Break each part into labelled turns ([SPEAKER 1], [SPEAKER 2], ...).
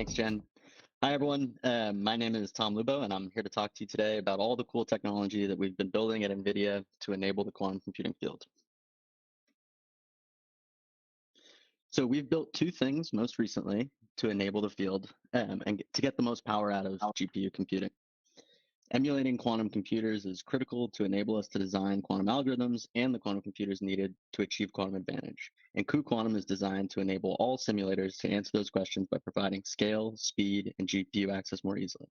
[SPEAKER 1] Thanks, Jen. Hi, everyone. My name is Tom Lubowe, and I'm here to talk to you today about all the cool technology that we've been building at NVIDIA to enable the quantum computing field. So we've built two things most recently to enable the field and to get the most power out of GPU computing. Emulating quantum computers is critical to enable us to design quantum algorithms and the quantum computers needed to achieve quantum advantage. And QQuantum is designed to enable all simulators to answer those questions by providing scale, speed, and GPU access more easily.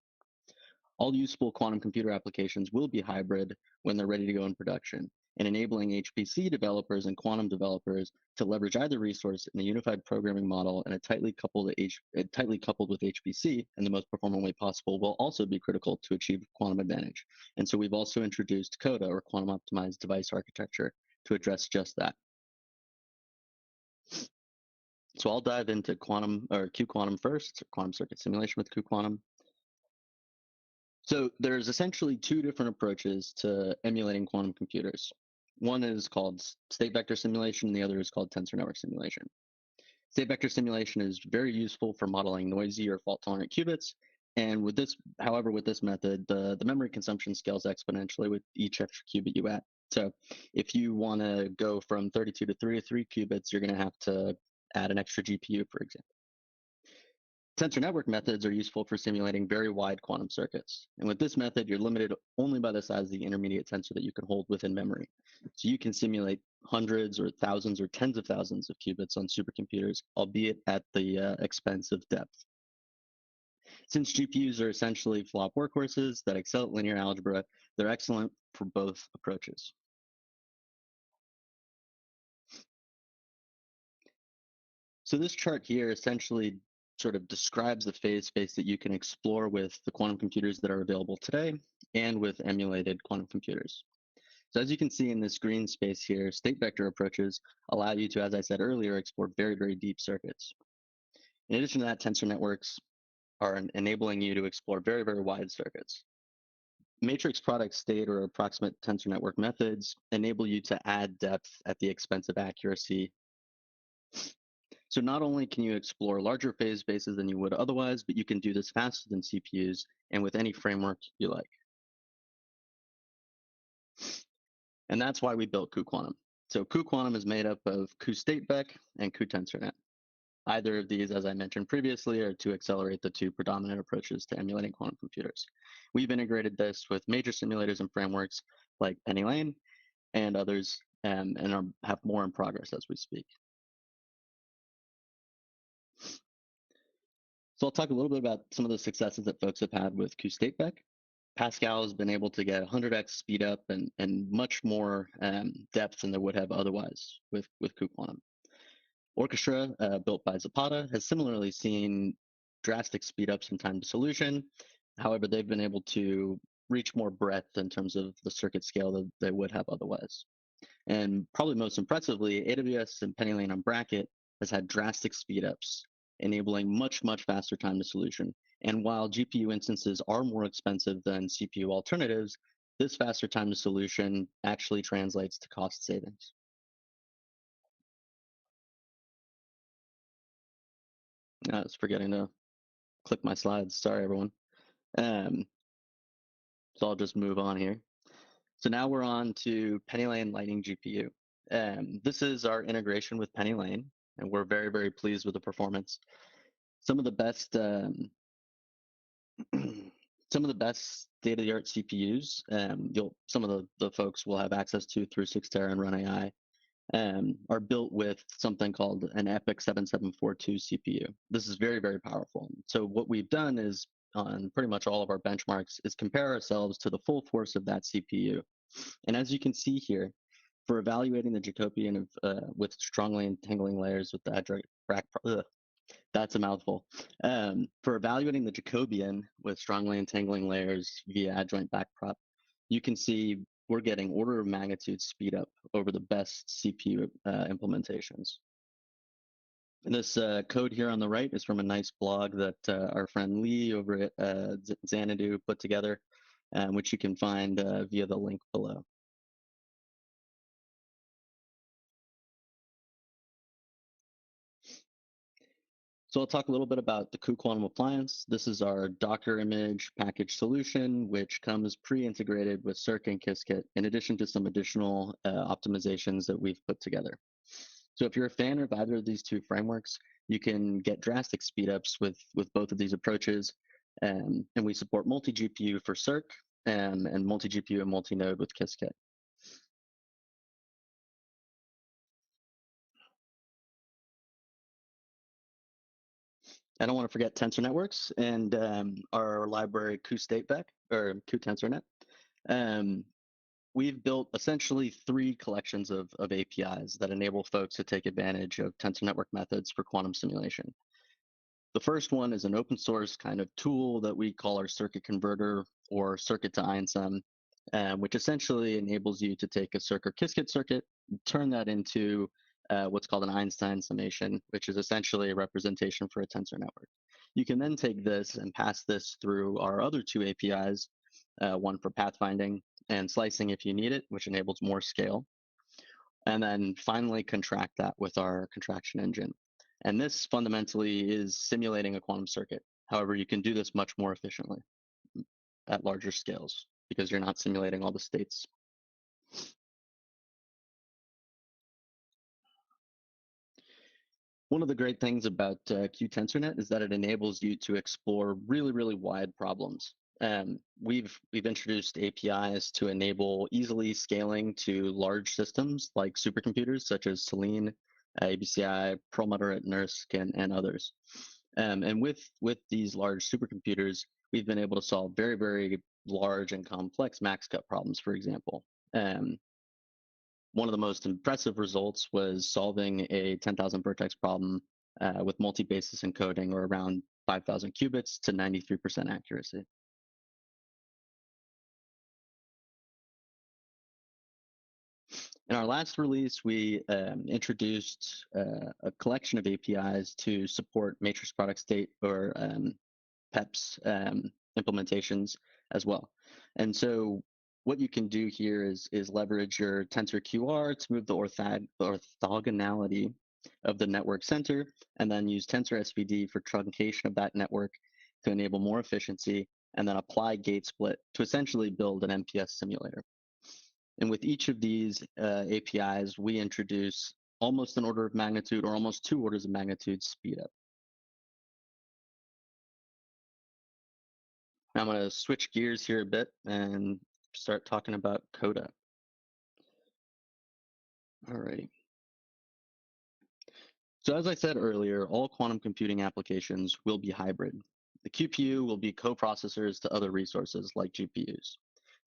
[SPEAKER 1] All useful quantum computer applications will be hybrid when they're ready to go in production, and enabling HPC developers and quantum developers to leverage either resource in a unified programming model and a tightly coupled with HPC in the most performant way possible will also be critical to achieve quantum advantage. And so we've also introduced CODA, or quantum optimized device architecture, to address just that. So I'll dive into QQuantum first, quantum circuit simulation with QQuantum. So there's essentially two different approaches to emulating quantum computers. One is called state vector simulation, and the other is called tensor network simulation. State vector simulation is very useful for modeling noisy or fault-tolerant qubits. And with this, however, with this method, the memory consumption scales exponentially with each extra qubit you add. So if you want to go from 32 to 33 qubits, you're going to have to add an extra GPU, for example. Tensor network methods are useful for simulating very wide quantum circuits. And with this method, you're limited only by the size of the intermediate tensor that you can hold within memory. So you can simulate hundreds or thousands or tens of thousands of qubits on supercomputers, albeit at the expense of depth. Since GPUs are essentially flop workhorses that excel at linear algebra, they're excellent for both approaches. So this chart here essentially sort of describes the phase space that you can explore with the quantum computers that are available today and with emulated quantum computers. So as you can see in this green space here, state vector approaches allow you to, as I said earlier, explore very, very deep circuits. In addition to that, tensor networks are enabling you to explore very, very wide circuits. Matrix product state or approximate tensor network methods enable you to add depth at the expense of accuracy. So not only can you explore larger phase spaces than you would otherwise, but you can do this faster than CPUs and with any framework you like. And that's why we built QQuantum. So QQuantum is made up of QStateVec and QTensorNet. Either of these, as I mentioned previously, are to accelerate the two predominant approaches to emulating quantum computers. We've integrated this with major simulators and frameworks like PennyLane and others, and have more in progress as we speak. So I'll talk a little bit about some of the successes that folks have had with QStateVec. Pascal has been able to get 100x speed up and much more depth than there would have otherwise with QQuantum. Orchestra, built by Zapata, has similarly seen drastic speed ups in time to solution. However, they've been able to reach more breadth in terms of the circuit scale that they would have otherwise. And probably most impressively, AWS and PennyLane on Bracket has had drastic speed ups, enabling much, much faster time to solution. And while GPU instances are more expensive than CPU alternatives, this faster time to solution actually translates to cost savings. I was forgetting to click my slides. Sorry, everyone. So I'll just move on here. So now we're on to PennyLane Lightning GPU. This is our integration with PennyLane, and we're very, very pleased with the performance. Some of the best state-of-the-art CPUs, some of the folks will have access to through 6TERRA and Run AI, are built with something called an EPYC 7742 CPU. This is very, very powerful. So what we've done is, on pretty much all of our benchmarks, is compare ourselves to the full force of that CPU. And as you can see here, for evaluating the Jacobian with strongly entangling layers with the that's a mouthful. For evaluating the Jacobian with strongly entangling layers via adjoint backprop, you can see we're getting order of magnitude speed up over the best CPU implementations. And this code here on the right is from a nice blog that our friend Lee over at Xanadu put together, which you can find via the link below. So I'll talk a little bit about the QQuantum appliance. This is our Docker image package solution, which comes pre-integrated with Circ and Qiskit, in addition to some additional optimizations that we've put together. So if you're a fan of either of these two frameworks, you can get drastic speedups with both of these approaches. And we support multi-GPU for Circ and multi-GPU and multi-node with Qiskit. I don't want to forget tensor networks and our library QStateVec or QTensorNet. We've built essentially 3 collections of APIs that enable folks to take advantage of tensor network methods for quantum simulation. The first one is an open source kind of tool that we call our circuit converter or circuit to INSUM, which essentially enables you to take a Circ or Qiskit circuit, turn that into what's called an Einstein summation, which is essentially a representation for a tensor network. You can then take this and pass this through our other 2 APIs, one for pathfinding and slicing if you need it, which enables more scale. And then finally contract that with our contraction engine. And this fundamentally is simulating a quantum circuit. However, you can do this much more efficiently at larger scales because you're not simulating all the states. One of the great things about QTensorNet is that it enables you to explore really, really wide problems. We've introduced APIs to enable easily scaling to large systems like supercomputers such as Selene, ABCI, Perlmutter at NERSC, and others. And with these large supercomputers, we've been able to solve very, very large and complex max cut problems, for example. One of the most impressive results was solving a 10,000 vertex problem with multi-basis encoding, or around 5,000 qubits to 93% accuracy. In our last release, we introduced a collection of APIs to support matrix product state or PEPS implementations as well. And so what you can do here is leverage your tensor QR to move the orthogonality of the network center, and then use tensor SVD for truncation of that network to enable more efficiency, and then apply gate split to essentially build an MPS simulator. And with each of these APIs, we introduce almost an order of magnitude or almost 2 orders of magnitude speed up. Now I'm going to switch gears here a bit and start talking about CODA. All right. So as I said earlier, all quantum computing applications will be hybrid. The QPU will be co-processors to other resources like GPUs.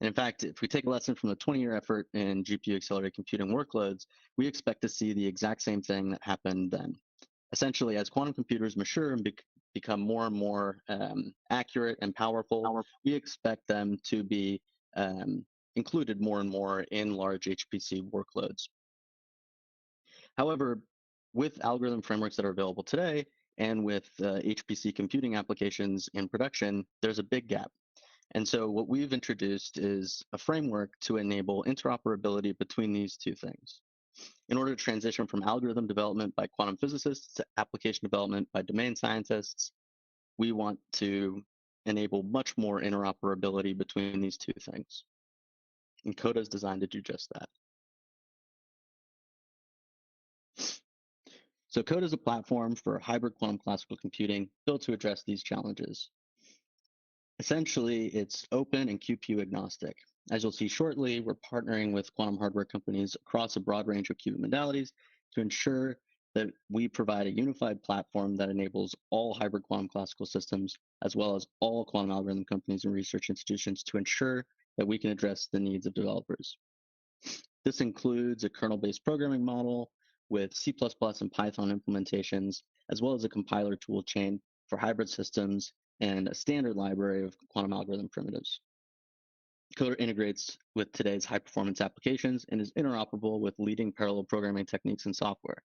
[SPEAKER 1] And in fact, if we take a lesson from the 20-year effort in GPU accelerated computing workloads, we expect to see the exact same thing that happened then. Essentially, as quantum computers mature and become more and more accurate and powerful, we expect them to be included more and more in large HPC workloads. However, with algorithm frameworks that are available today and with HPC computing applications in production, there's a big gap. And so what we've introduced is a framework to enable interoperability between these 2 things. In order to transition from algorithm development by quantum physicists to application development by domain scientists, we want to enable much more interoperability between these 2 things. And CODA is designed to do just that. So CODA is a platform for hybrid quantum classical computing built to address these challenges. Essentially, it's open and QPU agnostic. As you'll see shortly, we're partnering with quantum hardware companies across a broad range of qubit modalities to ensure that we provide a unified platform that enables all hybrid quantum classical systems, as well as all quantum algorithm companies and research institutions, to ensure that we can address the needs of developers. This includes a kernel-based programming model with C++ and Python implementations, as well as a compiler tool chain for hybrid systems and a standard library of quantum algorithm primitives. CODA integrates with today's high-performance applications and is interoperable with leading parallel programming techniques and software.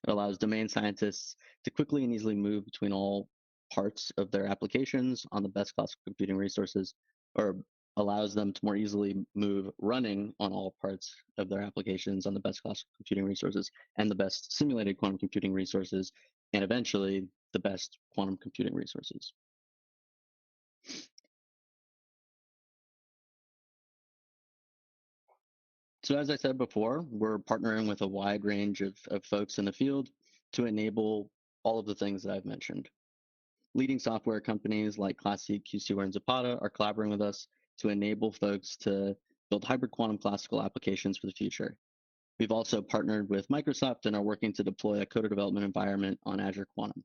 [SPEAKER 1] It allows domain scientists to quickly and easily move between all parts of their applications on the best classical computing resources, or allows them to more easily move running on all parts of their applications on the best classical computing resources and the best simulated quantum computing resources and eventually the best quantum computing resources. So as I said before, we're partnering with a wide range of folks in the field to enable all of the things that I've mentioned. Leading software companies like Classic, QCware, and Zapata are collaborating with us to enable folks to build hybrid quantum classical applications for the future. We've also partnered with Microsoft and are working to deploy a Coda development environment on Azure Quantum.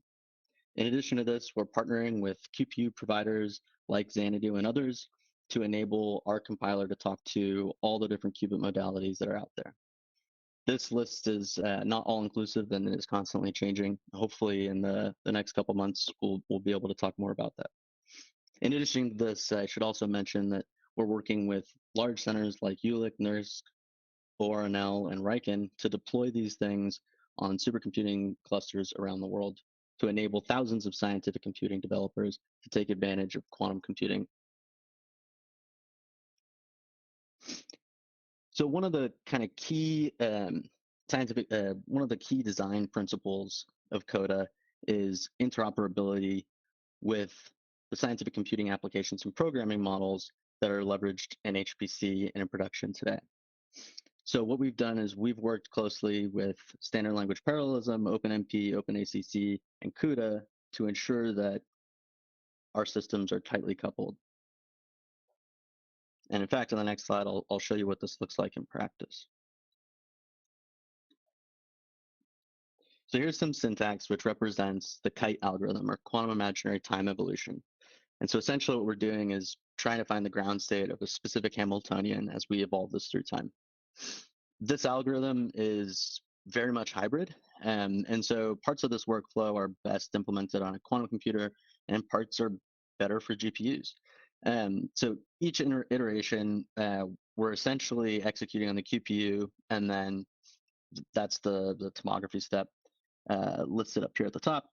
[SPEAKER 1] In addition to this, we're partnering with QPU providers like Xanadu and others to enable our compiler to talk to all the different qubit modalities that are out there. This list is not all inclusive and is constantly changing. Hopefully in the next couple months, we'll be able to talk more about that. In addition to this, I should also mention that we're working with large centers like Jülich, NERSC, ORNL, and Riken to deploy these things on supercomputing clusters around the world to enable thousands of scientific computing developers to take advantage of quantum computing. So one of the kind of key one of the key design principles of CODA is interoperability with the scientific computing applications and programming models that are leveraged in HPC and in production today. So what we've done is we've worked closely with standard language parallelism, OpenMP, OpenACC, and CUDA to ensure that our systems are tightly coupled. And in fact, on the next slide, I'll show you what this looks like in practice. So here's some syntax which represents the kite algorithm or quantum imaginary time evolution. And so essentially what we're doing is trying to find the ground state of a specific Hamiltonian as we evolve this through time. This algorithm is very much hybrid. And so parts of this workflow are best implemented on a quantum computer and parts are better for GPUs. So each iteration, we're essentially executing on the QPU, and then that's the tomography step listed up here at the top.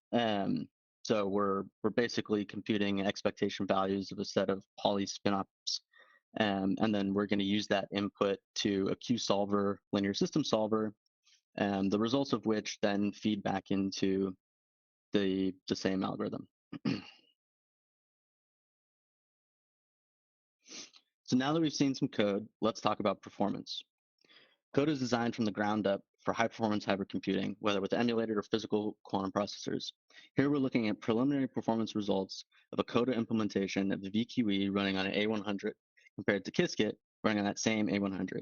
[SPEAKER 1] So we're basically computing expectation values of a set of Pauli spin-ups, and then we're going to use that input to a Q solver, linear system solver, the results of which then feed back into the same algorithm. So now that we've seen some code, let's talk about performance. Code is designed from the ground up for high-performance hybrid computing, whether with emulated or physical quantum processors. Here we're looking at preliminary performance results of a CODA implementation of the VQE running on an A100 compared to Qiskit running on that same A100.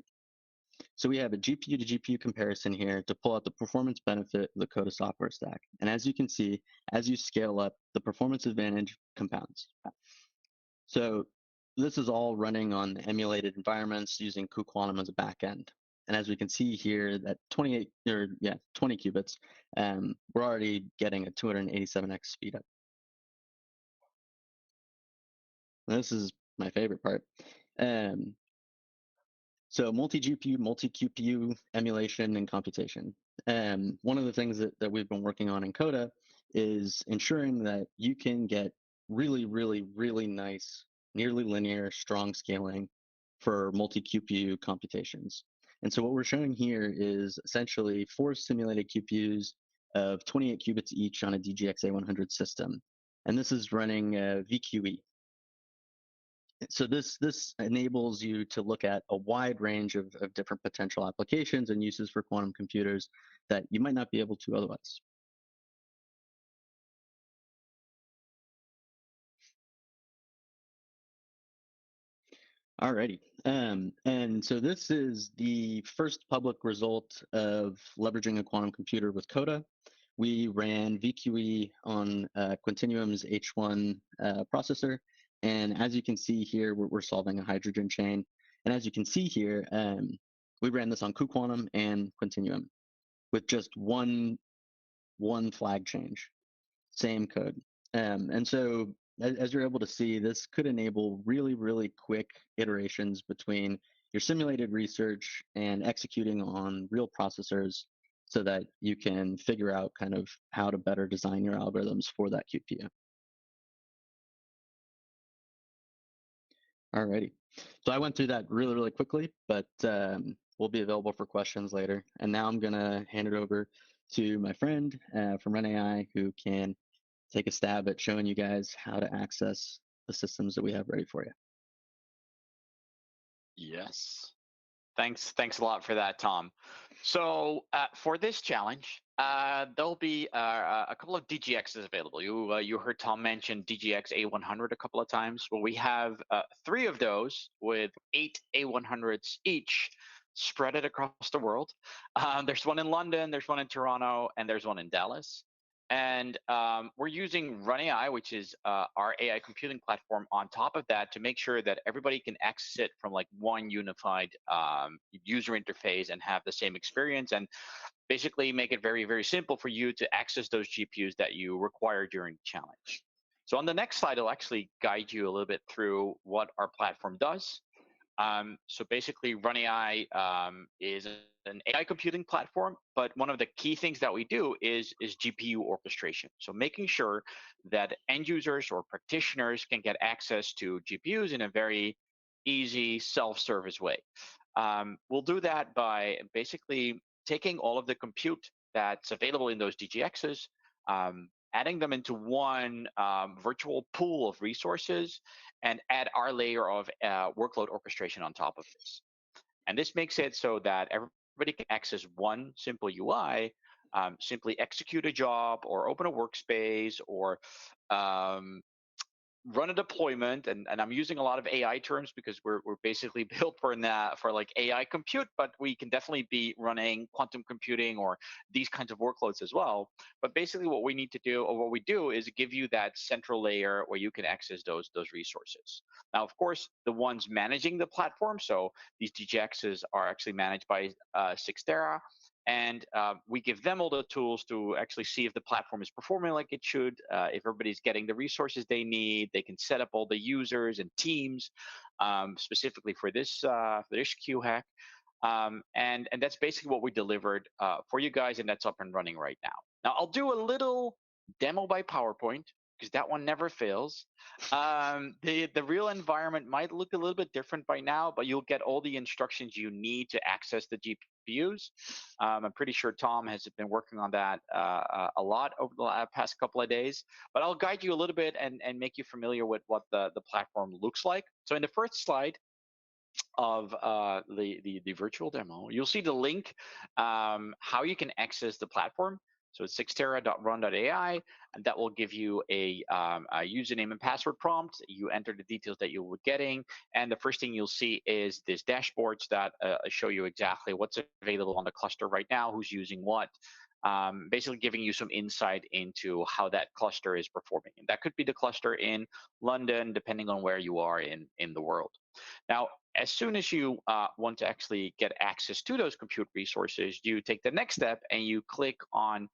[SPEAKER 1] So we have a GPU to GPU comparison here to pull out the performance benefit of the CODA software stack. And as you can see, as you scale up, the performance advantage compounds. So this is all running on emulated environments using cuQuantum as a backend. And as we can see here, that 20 qubits, we're already getting a 287x speedup. This is my favorite part. So multi-GPU, multi-QPU emulation and computation. One of the things that we've been working on in CODA is ensuring that you can get really, really, really nice, nearly linear, strong scaling for multi-QPU computations. And so what we're showing here is essentially 4 simulated QPUs of 28 qubits each on a DGX A100 system. And this is running VQE. So this enables you to look at a wide range of different potential applications and uses for quantum computers that you might not be able to otherwise. Alrighty. And so this is the first public result of leveraging a quantum computer with CODA. We ran VQE on Quantinuum's H1 processor. And as you can see here, we're solving a hydrogen chain. And as you can see here, we ran this on cuQuantum and Quantinuum with just one flag change, same code. And so as you're able to see, this could enable really, really quick iterations between your simulated research and executing on real processors so that you can figure out kind of how to better design your algorithms for that QPU. Alrighty. So I went through that really, really quickly, but we'll be available for questions later. And now I'm going to hand it over to my friend from Run AI, who can take a stab at showing you guys how to access the systems that we have ready for you.
[SPEAKER 2] Yes. Thanks a lot for that, Tom. So for this challenge, there'll be a couple of DGXs available. You heard Tom mention DGX A100 a couple of times. Well, we have 3 of those with 8 A100s each, spread it across the world. There's one in London, there's one in Toronto, and there's one in Dallas. And we're using Run AI, which is our AI computing platform, on top of that to make sure that everybody can access it from like one unified user interface and have the same experience, and basically make it very, very simple for you to access those GPUs that you require during the challenge. So on the next slide, I'll actually guide you a little bit through what our platform does. So basically, Run AI is an AI computing platform, but one of the key things that we do is GPU orchestration. So making sure that end users or practitioners can get access to GPUs in a very easy self-service way. We'll do that by basically taking all of the compute that's available in those DGXs, adding them into one virtual pool of resources, and add our layer of workload orchestration on top of this. And this makes it so that everybody can access one simple UI, simply execute a job or open a workspace or run a deployment, and I'm using a lot of AI terms because we're basically built for like AI compute, but we can definitely be running quantum computing or these kinds of workloads as well. But basically what we need to do, or what we do, is give you that central layer where you can access those resources. Now, of course, the ones managing the platform, so these DGXs are actually managed by Sixtera, and we give them all the tools to actually see if the platform is performing like it should, if everybody's getting the resources they need. They can set up all the users and teams specifically for this QHack, and that's basically what we delivered for you guys, and that's up and running right now. Now I'll do a little demo by PowerPoint because that one never fails. The real environment might look a little bit different by now, but you'll get all the instructions you need to access the GPUs. I'm pretty sure Tom has been working on that a lot over the past couple of days, but I'll guide you a little bit and make you familiar with what the platform looks like. So in the first slide of the virtual demo, you'll see the link how you can access the platform. So it's sixtera.run.ai, and that will give you a username and password prompt. You enter the details that you were getting, and the first thing you'll see is this dashboards that show you exactly what's available on the cluster right now, who's using what, basically giving you some insight into how that cluster is performing. And that could be the cluster in London, depending on where you are in the world. Now, as soon as you want to actually get access to those compute resources, you take the next step and you click on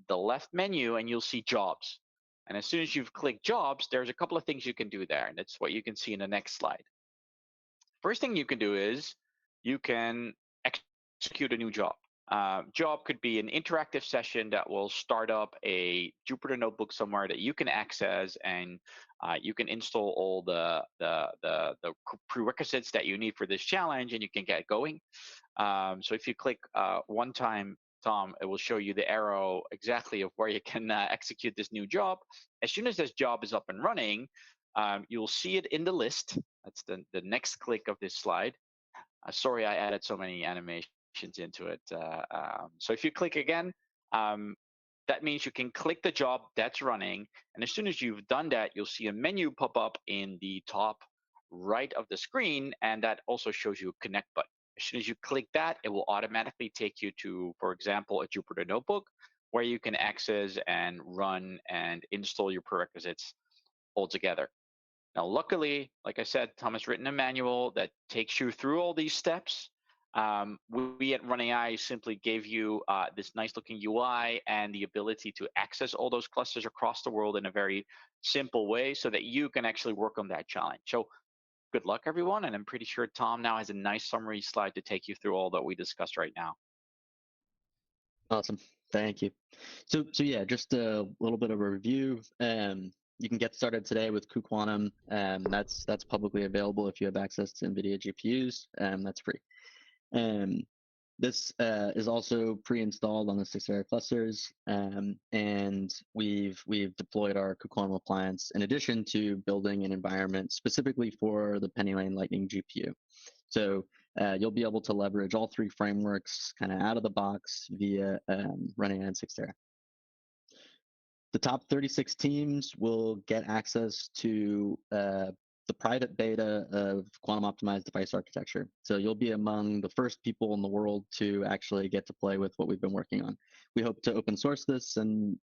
[SPEAKER 2] the left menu and you'll see jobs. And as soon as you've clicked jobs, there's a couple of things you can do there. And that's what you can see in the next slide. First thing you can do is you can execute a new job. Job could be an interactive session that will start up a Jupyter notebook somewhere that you can access, and you can install all the prerequisites that you need for this challenge, and you can get going. So if you click one time, Tom, it will show you the arrow exactly of where you can execute this new job. As soon as this job is up and running, you'll see it in the list. That's the next click of this slide. Sorry, I added so many animations into it. So if you click again, that means you can click the job that's running. And as soon as you've done that, you'll see a menu pop up in the top right of the screen. And that also shows you a connect button. As soon as you click that, it will automatically take you to, for example, a Jupyter notebook where you can access and run and install your prerequisites all together. Now, luckily, like I said, Tom has written a manual that takes you through all these steps. We at Run AI simply gave you this nice looking UI and the ability to access all those clusters across the world in a very simple way so that you can actually work on that challenge. So good luck, everyone. And I'm pretty sure Tom now has a nice summary slide to take you through all that we discussed right now.
[SPEAKER 1] Awesome. Thank you. So yeah, just a little bit of a review. You can get started today with cuQuantum. That's publicly available if you have access to NVIDIA GPUs. That's free. This is also pre-installed on the 6-area clusters, and we've deployed our Quantum appliance in addition to building an environment specifically for the Penny Lane Lightning GPU. So you'll be able to leverage all three frameworks kind of out of the box via running on 6-area. The top 36 teams will get access to the private beta of quantum optimized device architecture. So you'll be among the first people in the world to actually get to play with what we've been working on. We hope to open source this in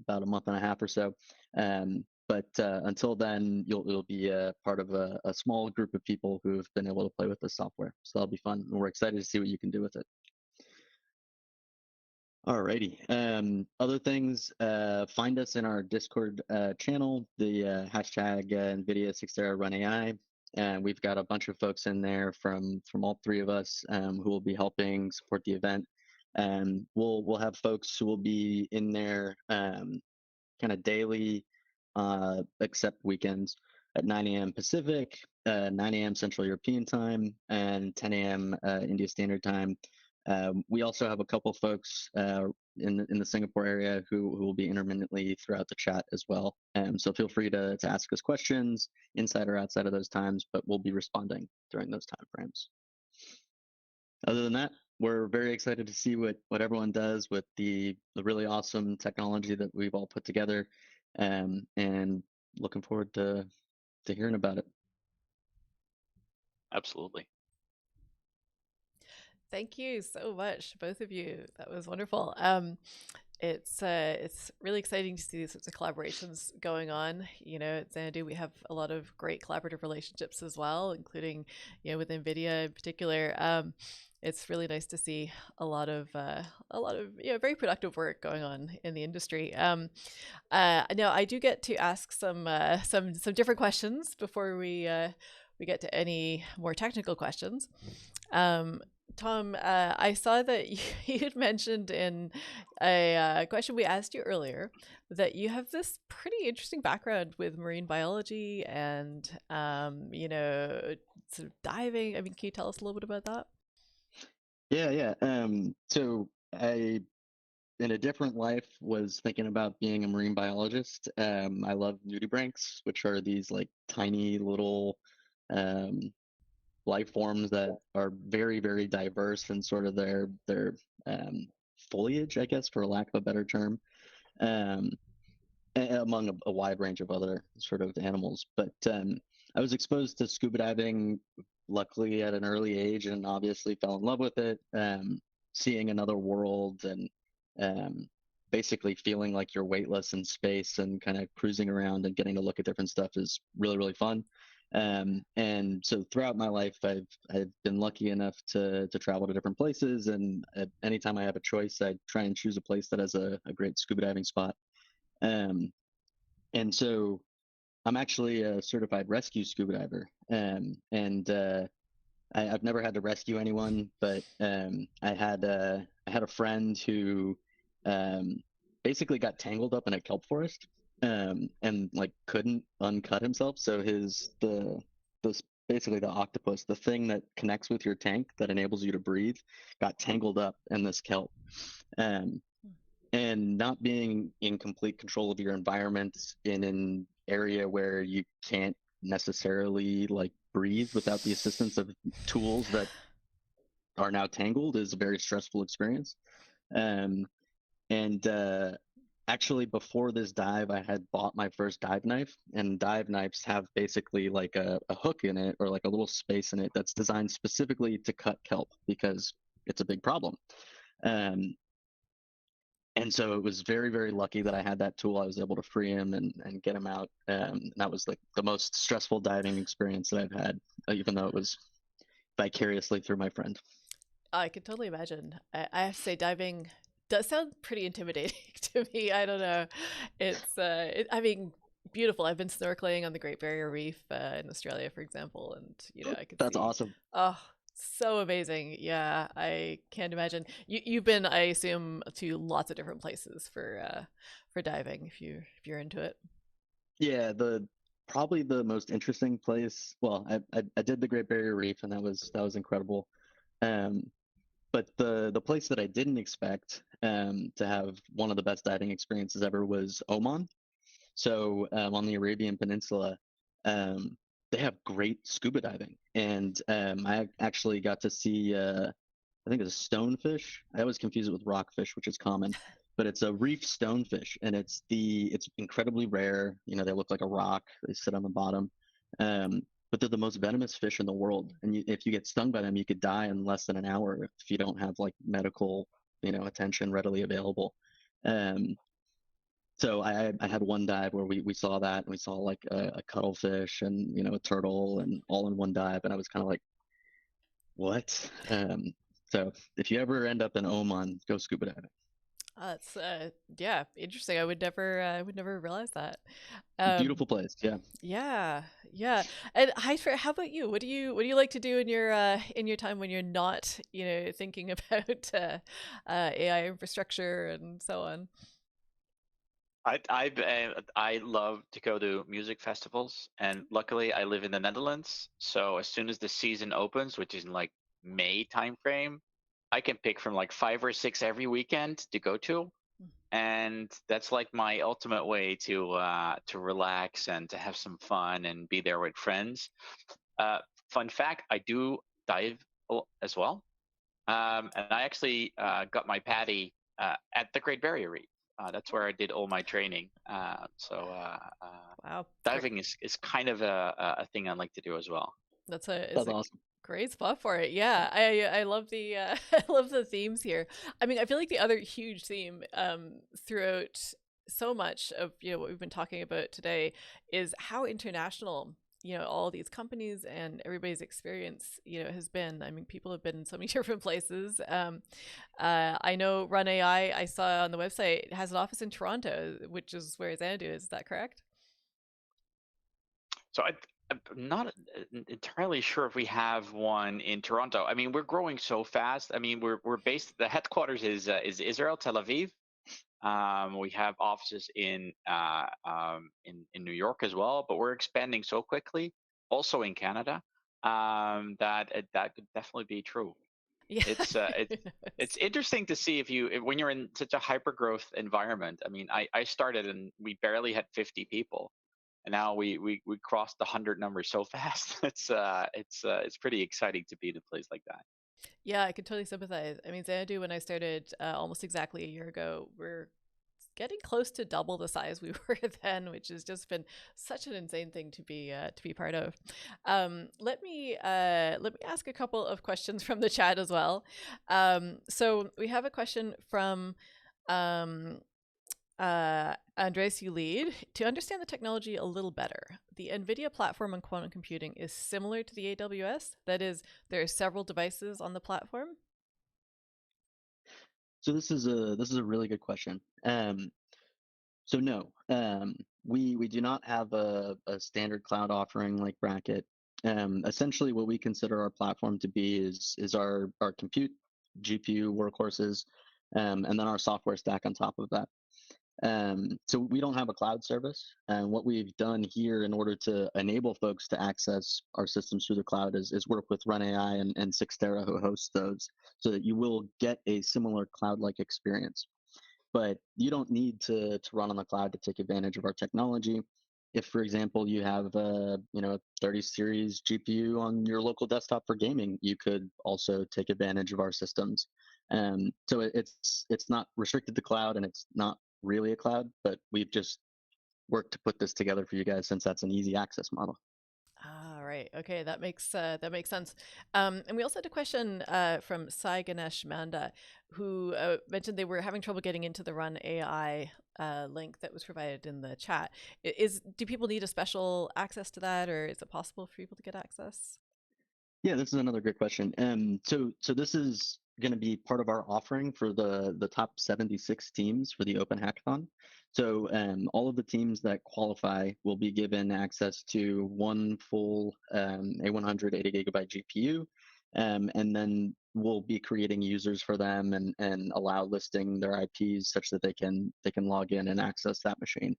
[SPEAKER 1] about a month and a half or so. But until then, you'll be a part of a small group of people who have been able to play with this software. So that'll be fun. And we're excited to see what you can do with it. Alrighty. Other things, find us in our Discord channel, the hashtag NVIDIA 6-area Run AI. And we've got a bunch of folks in there from all three of us who will be helping support the event. And we'll have folks who will be in there kind of daily, except weekends, at 9 a.m. Pacific, 9 a.m. Central European Time, and 10 a.m. India Standard Time. We also have a couple folks in the Singapore area who will be intermittently throughout the chat as well. So feel free to ask us questions inside or outside of those times, but we'll be responding during those time frames. Other than that, we're very excited to see what everyone does with the really awesome technology that we've all put together, and looking forward to hearing about it.
[SPEAKER 2] Absolutely.
[SPEAKER 3] Thank you so much, both of you. That was wonderful. It's really exciting to see these sorts of collaborations going on. You know, at Xanadu, we have a lot of great collaborative relationships as well, including, you know, with NVIDIA in particular. It's really nice to see a lot of you know, very productive work going on in the industry. Now I do get to ask some different questions before we get to any more technical questions. Tom, I saw that you had mentioned in a question we asked you earlier that you have this pretty interesting background with marine biology and, you know, sort of diving. I mean, can you tell us a little bit about that?
[SPEAKER 1] Yeah. So I, in a different life, was thinking about being a marine biologist. I love nudibranchs, which are these like tiny little life forms that are very, very diverse in sort of their foliage, I guess, for lack of a better term, among a wide range of other sort of animals. But I was exposed to scuba diving, luckily at an early age, and obviously fell in love with it. Seeing another world and basically feeling like you're weightless in space and kind of cruising around and getting to look at different stuff is really, really fun. And so throughout my life, I've been lucky enough to travel to different places, and anytime I have a choice, I try and choose a place that has a great scuba diving spot. And so I'm actually a certified rescue scuba diver, and I've never had to rescue anyone, but I had a friend who basically got tangled up in a kelp forest, and like couldn't uncut himself. So basically the octopus, the thing that connects with your tank that enables you to breathe, got tangled up in this kelp. And not being in complete control of your environment in an area where you can't necessarily like breathe without the assistance of tools that are now tangled is a very stressful experience. And actually, before this dive, I had bought my first dive knife, and dive knives have basically like a hook in it or like a little space in it that's designed specifically to cut kelp because it's a big problem. And so it was very, very lucky that I had that tool. I was able to free him and get him out. That was like the most stressful diving experience that I've had, even though it was vicariously through my friend.
[SPEAKER 3] I could totally imagine. I have to say, diving does sound pretty intimidating to me. I don't know. It's, I mean, beautiful. I've been snorkeling on the Great Barrier Reef in Australia, for example, and you know, I could
[SPEAKER 1] That's
[SPEAKER 3] see.
[SPEAKER 1] awesome.
[SPEAKER 3] Oh, so amazing. Yeah, I can't imagine. You've been, I assume, to lots of different places for diving if you're into it.
[SPEAKER 1] Yeah, probably the most interesting place. Well, I did the Great Barrier Reef, and that was incredible. Um, But the place that I didn't expect to have one of the best diving experiences ever was Oman. So on the Arabian Peninsula, um, they have great scuba diving, and I actually got to see I think it's a stonefish. I always confuse it with rockfish, which is common, but it's a reef stonefish, and it's incredibly rare. You know, they look like a rock. They sit on the bottom, um, but they're the most venomous fish in the world. And if you get stung by them, you could die in less than an hour if you don't have like medical, attention readily available. Um, so I had one dive where we saw that, and we saw like a cuttlefish and a turtle and all in one dive, and I was kind of like, what? So if you ever end up in Oman, go scuba diving.
[SPEAKER 3] That's yeah, interesting. I would never realize that. Um,
[SPEAKER 1] Beautiful place, yeah.
[SPEAKER 3] yeah, yeah. And Gijsbert, how about you? What do you like to do in your time when you're not, thinking about AI infrastructure and so on?
[SPEAKER 2] I love to go to music festivals, and luckily I live in the Netherlands. So as soon as the season opens, which is in like May timeframe, I can pick from like 5 or 6 every weekend to go to, and that's like my ultimate way to relax and to have some fun and be there with friends. Uh, Fun fact: I do dive as well, and I actually got my PADI at the Great Barrier Reef. That's where I did all my training.
[SPEAKER 3] Wow, great.
[SPEAKER 2] Diving is kind of a thing I like to do as well.
[SPEAKER 3] It's
[SPEAKER 1] That's
[SPEAKER 3] a
[SPEAKER 1] awesome.
[SPEAKER 3] great spot for it. Yeah, I love the I love the themes here. I mean, I feel like the other huge theme throughout so much of what we've been talking about today is how international all these companies and everybody's experience has been. I mean, people have been in so many different places. I know Run AI, I saw on the website, has an office in Toronto, which is where Xanadu is. Is that correct?
[SPEAKER 2] So I'm not entirely sure if we have one in Toronto. I mean, we're growing so fast. I mean, we're based. The headquarters is Israel, Tel Aviv. We have offices in New York as well, but we're expanding so quickly, also in Canada, that could definitely be true.
[SPEAKER 3] Yeah.
[SPEAKER 2] It's uh, it's it's interesting to see when you're in such a hyper growth environment. I mean, I started and we barely had 50 people, and now we crossed the 100 number so fast. It's pretty exciting to be in a place like that.
[SPEAKER 3] Yeah, I can totally sympathize. I mean, Xanadu, when I started almost exactly a year ago, we're getting close to double the size we were then, which has just been such an insane thing to be part of. Let me ask a couple of questions from the chat as well. So we have a question from um, Andres, you lead. To understand the technology a little better, the NVIDIA platform on quantum computing is similar to the AWS. That is, there are several devices on the platform.
[SPEAKER 1] So this is a really good question. So no, we do not have a standard cloud offering like Bracket. Essentially, what we consider our platform to be is our compute GPU workhorses, and then our software stack on top of that. So we don't have a cloud service, and what we've done here in order to enable folks to access our systems through the cloud is work with Run AI and Sixtera, who hosts those, so that you will get a similar cloud-like experience. But you don't need to run on the cloud to take advantage of our technology. If, for example, you have a 30 series GPU on your local desktop for gaming, you could also take advantage of our systems. So it's not restricted to cloud, and it's not really a cloud, but we've just worked to put this together for you guys since that's an easy access model.
[SPEAKER 3] Ah, right. Okay, that makes sense. And we also had a question from Sai Ganesh Manda, who mentioned they were having trouble getting into the Run AI link that was provided in the chat. Do people need a special access to that, or is it possible for people to get access?
[SPEAKER 1] Yeah, this is another great question. So this is going to be part of our offering for the top 76 teams for the Open Hackathon. So all of the teams that qualify will be given access to one full A100 80 gigabyte GPU, and then we'll be creating users for them and allow listing their IPs such that they can log in and access that machine.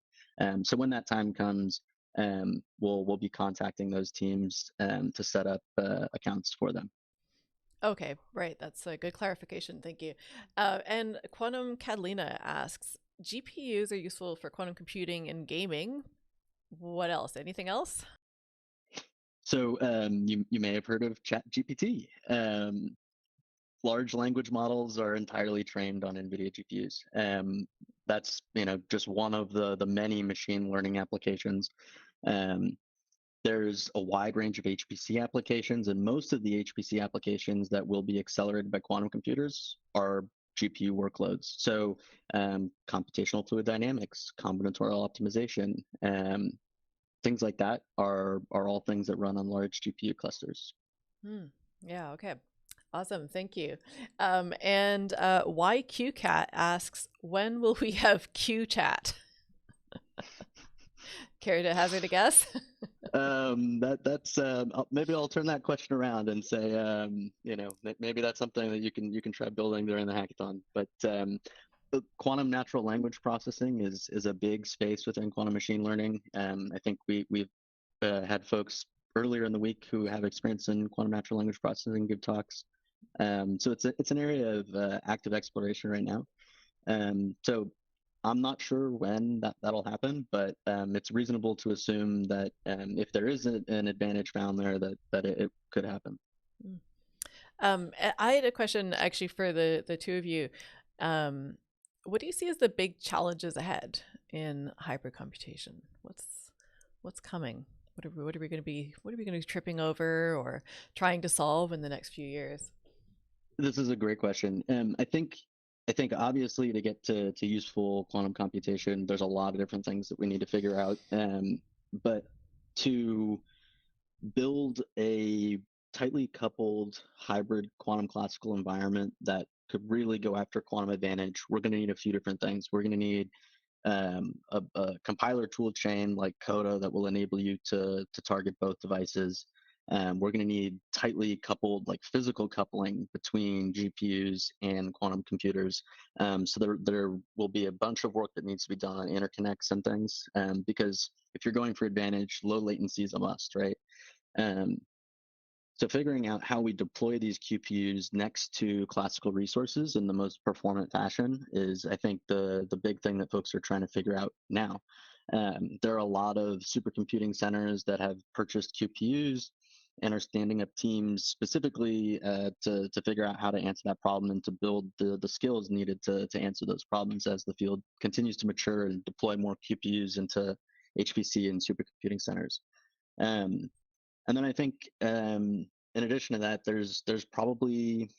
[SPEAKER 1] So when that time comes, we'll be contacting those teams to set up accounts for them.
[SPEAKER 3] Okay, right. That's a good clarification. Thank you. And Quantum Catalina asks, GPUs are useful for quantum computing and gaming. What else? Anything else?
[SPEAKER 1] So you may have heard of ChatGPT. Large language models are entirely trained on NVIDIA GPUs. That's just one of the many machine learning applications. Um, there's a wide range of HPC applications, and most of the HPC applications that will be accelerated by quantum computers are GPU workloads. So computational fluid dynamics, combinatorial optimization, things like that are all things that run on large GPU clusters.
[SPEAKER 3] Yeah, okay. Awesome, thank you. And why QCat asks, when will we have QChat? Care to hazard a guess?
[SPEAKER 1] That's maybe I'll turn that question around and say maybe that's something that you can try building during the hackathon. But quantum natural language processing is a big space within quantum machine learning. I think we've had folks earlier in the week who have experience in quantum natural language processing give talks. So it's an area of active exploration right now. So I'm not sure when that'll happen, but it's reasonable to assume that if there is an advantage found there, that it could happen.
[SPEAKER 3] I had a question actually for the two of you. What do you see as the big challenges ahead in hypercomputation? What's coming? What are we going to be tripping over or trying to solve in the next few years?
[SPEAKER 1] This is a great question. I think obviously to get to useful quantum computation, there's a lot of different things that we need to figure out. But to build a tightly coupled hybrid quantum classical environment that could really go after quantum advantage, we're going to need a few different things. We're going to need a compiler tool chain like Coda that will enable you to target both devices. We're going to need tightly coupled, like physical coupling between GPUs and quantum computers. So there will be a bunch of work that needs to be done on interconnects and things, because if you're going for advantage, low latency is a must, right? So figuring out how we deploy these QPUs next to classical resources in the most performant fashion is, I think, the big thing that folks are trying to figure out now. There are a lot of supercomputing centers that have purchased QPUs and are standing up teams specifically to figure out how to answer that problem and to build the skills needed to answer those problems as the field continues to mature and deploy more QPUs into HPC and supercomputing centers. And then I think, in addition to that, there's probably,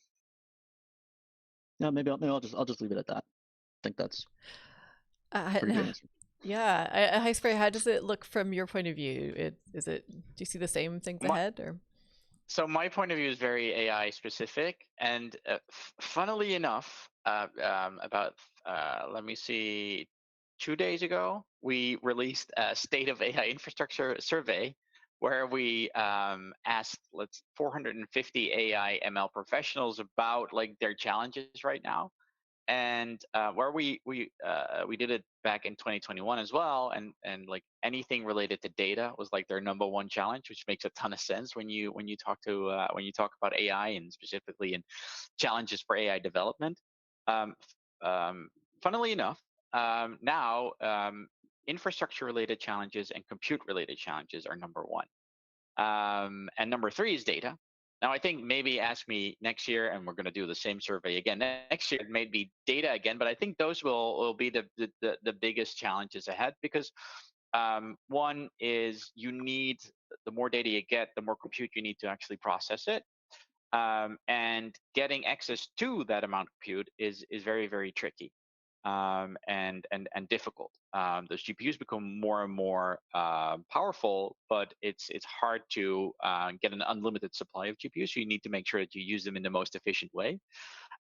[SPEAKER 1] maybe I'll just leave it at that. I think that's a pretty good answer.
[SPEAKER 3] Yeah, Gijsbert, how does it look from your point of view? Do you see the same things ahead, or?
[SPEAKER 2] So my point of view is very AI specific, and funnily enough, let me see, 2 days ago, we released a State of AI Infrastructure survey where we asked 450 AI ML professionals about like their challenges right now, and where we did it back in 2021 as well, and like anything related to data was like their number one challenge, which makes a ton of sense when you talk about AI and specifically in challenges for AI development. Funnily enough, now infrastructure related challenges and compute related challenges are number one. And number three is data. Now, I think maybe ask me next year, and we're going to do the same survey again next year. It may be data again, but I think those will be the biggest challenges ahead, because one is you need, the more data you get, the more compute you need to actually process it. And getting access to that amount of compute is very, very tricky. And difficult. Those GPUs become more and more powerful, but it's hard to get an unlimited supply of GPUs. So you need to make sure that you use them in the most efficient way.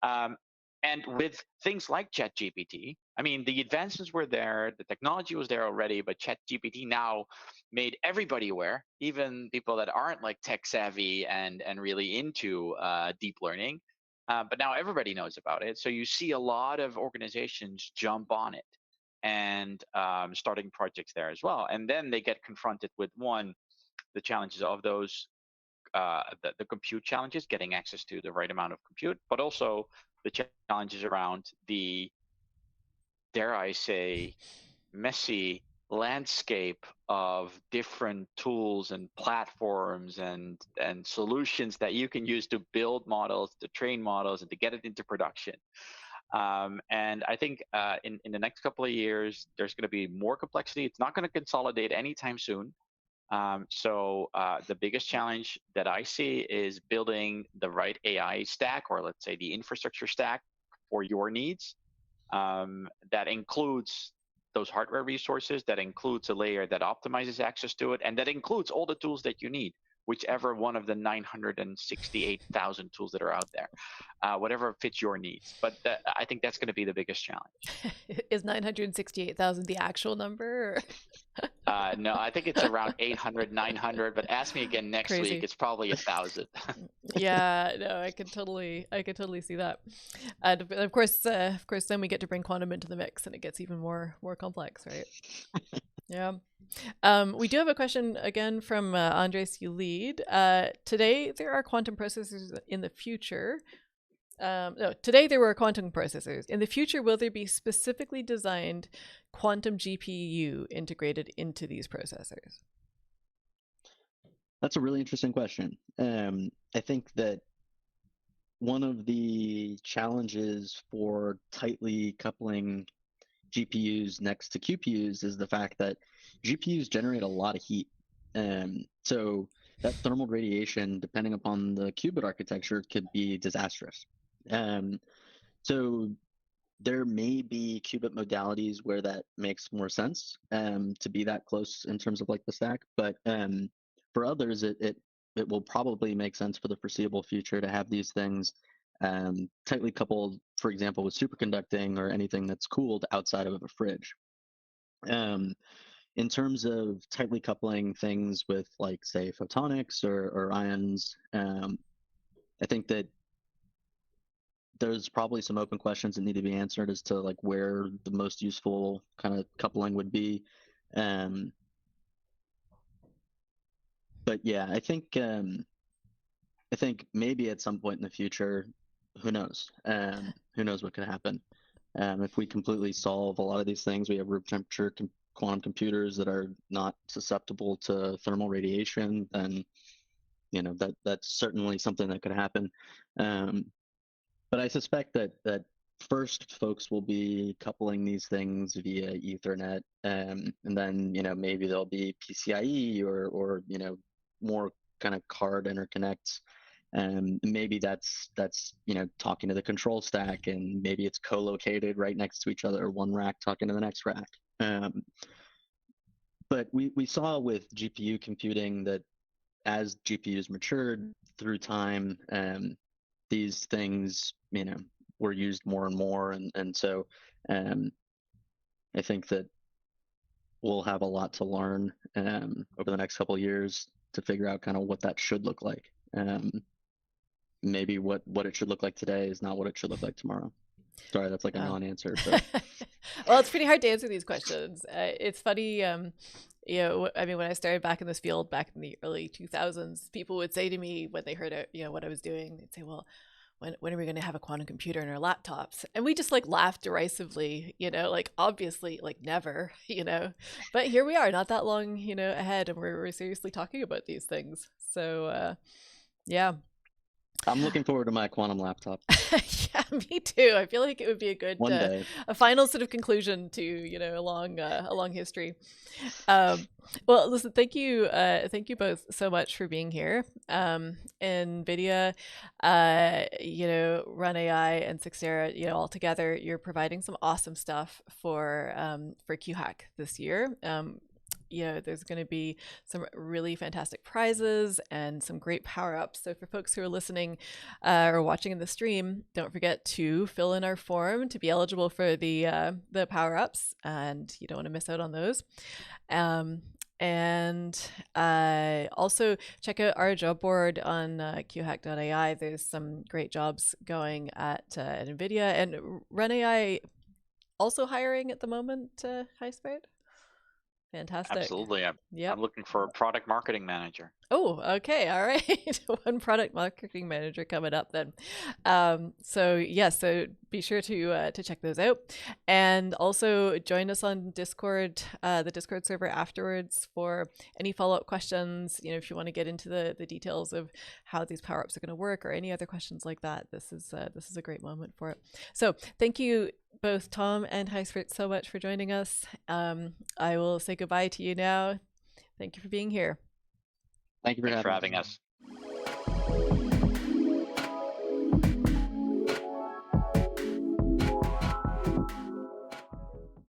[SPEAKER 2] And with things like ChatGPT, I mean, the advancements were there, the technology was there already, but ChatGPT now made everybody aware, even people that aren't like tech savvy and really into deep learning. But now everybody knows about it. So you see a lot of organizations jump on it and starting projects there as well. And then they get confronted with, one, the challenges of those the compute challenges, getting access to the right amount of compute, but also the challenges around the, dare I say, messy landscape of different tools and platforms and solutions that you can use to build models, to train models, and to get it into production. And I think in the next couple of years, there's going to be more complexity. It's not going to consolidate anytime soon. So the biggest challenge that I see is building the right AI stack, or let's say the infrastructure stack for your needs. That includes those hardware resources, that includes a layer that optimizes access to it, and that includes all the tools that you need, whichever one of the 968,000 tools that are out there, whatever fits your needs. But I think that's going to be the biggest challenge.
[SPEAKER 3] Is 968,000 the actual number?
[SPEAKER 2] No, I think it's around 800, 900. But ask me again next week. It's probably 1,000.
[SPEAKER 3] Yeah, no, I could totally see that. And of course, then we get to bring quantum into the mix, and it gets even more complex, right? Yeah. We do have a question again from Andres Ulid. Today there are quantum processors in the future. No, today there were quantum processors. In the future, will there be specifically designed quantum GPU integrated into these processors?
[SPEAKER 1] That's a really interesting question. I think that one of the challenges for tightly coupling GPUs next to QPUs is the fact that GPUs generate a lot of heat. So that thermal radiation, depending upon the qubit architecture, could be disastrous. So there may be qubit modalities where that makes more sense to be that close in terms of like the stack, but for others, it will probably make sense for the foreseeable future to have these things tightly coupled, for example, with superconducting or anything that's cooled outside of a fridge. In terms of tightly coupling things with, like, say, photonics or ions, I think that there's probably some open questions that need to be answered as to like where the most useful kind of coupling would be. But yeah, I think maybe at some point in the future, who knows? Who knows what could happen? If we completely solve a lot of these things, we have room temperature quantum computers that are not susceptible to thermal radiation, then that's certainly something that could happen. But I suspect that first folks will be coupling these things via Ethernet, and then maybe there'll be PCIe or more kind of card interconnects. Maybe that's talking to the control stack, and maybe it's co-located right next to each other, one rack talking to the next rack. But we saw with GPU computing that as GPUs matured through time, these things were used more and more, and so I think that we'll have a lot to learn over the next couple of years to figure out kind of what that should look like. Maybe what it should look like today is not what it should look like tomorrow. Sorry, that's like a non-answer. But...
[SPEAKER 3] Well, it's pretty hard to answer these questions. It's funny, I mean, when I started back in this field back in the early 2000s, people would say to me when they heard what I was doing, they'd say, well, when are we going to have a quantum computer in our laptops? And we just like laughed derisively, like obviously like never, but here we are not that long, ahead, and we're seriously talking about these things. So, yeah.
[SPEAKER 1] I'm looking forward to my quantum laptop.
[SPEAKER 3] Yeah, me too. I feel like it would be a good
[SPEAKER 1] one day.
[SPEAKER 3] A final sort of conclusion to a long history. Well, listen, thank you both so much for being here. NVIDIA, Run AI and Sixera, all together, you're providing some awesome stuff for QHack this year. There's going to be some really fantastic prizes and some great power-ups. So for folks who are listening or watching in the stream, don't forget to fill in our form to be eligible for the power-ups, and you don't want to miss out on those. And also check out our job board on QHack.ai. There's some great jobs going at NVIDIA, and Run AI also hiring at the moment, Gijsbert? Fantastic.
[SPEAKER 2] Absolutely. I'm
[SPEAKER 3] Yep.
[SPEAKER 2] looking for a product marketing manager.
[SPEAKER 3] Oh, okay. All right. One product marketing manager coming up then. So yes, so be sure to check those out, and also join us on Discord, the Discord server afterwards for any follow-up questions. You know, if you want to get into the details of how these power-ups are going to work or any other questions like that, this is a great moment for it. So thank you both Tom and Gijsbert so much for joining us. I will say goodbye to you now. Thank you for being here.
[SPEAKER 1] Thank you for
[SPEAKER 2] Thanks for
[SPEAKER 1] having
[SPEAKER 2] having us.